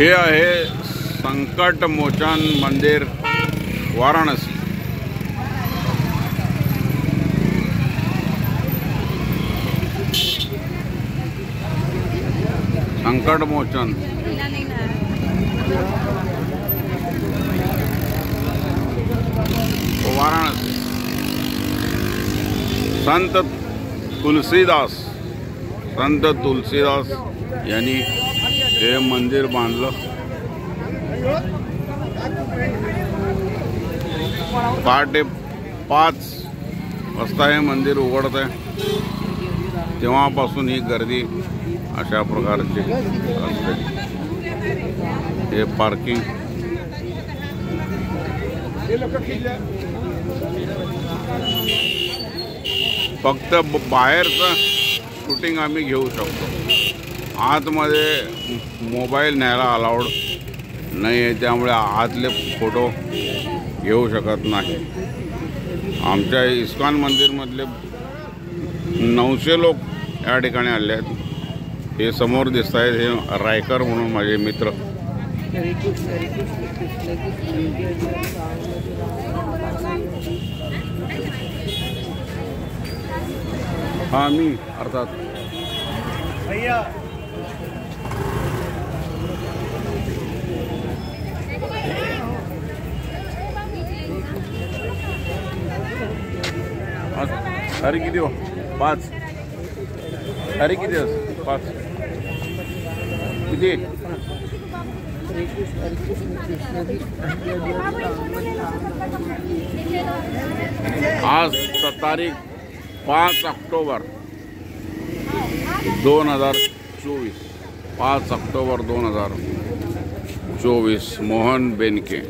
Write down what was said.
हे आहे संकट मोचन मंदिर वाराणसी। संकट मोचन वाराणसी। संत तुलसीदास यांनी हे मंदिर बांधलं। पहाटे 5 वाजता हे मंदिर उघडत आहे, तेव्हापासून ही गर्दी अशा प्रकारची असते। हे पार्किंग फक्त बाहेरचं शूटिंग आम्ही घेऊ शकतो, आतमध्ये मोबाईल न्यायला अलाउड नाही आहे, त्यामुळे आतले फोटो घेऊ शकत नाही। आमच्या इस्कॉन मंदिरमधले 900 लोक या ठिकाणी आले आहेत। हे समोर दिसत आहेत, हे रायकर म्हणून माझे मित्र। हा मी अर्थात अरे किती हो 5 अरे किती 5 किती आज तारीख 5 ऑक्टोबर 2024 5 ऑक्टोबर 2024 मोहन बेनके।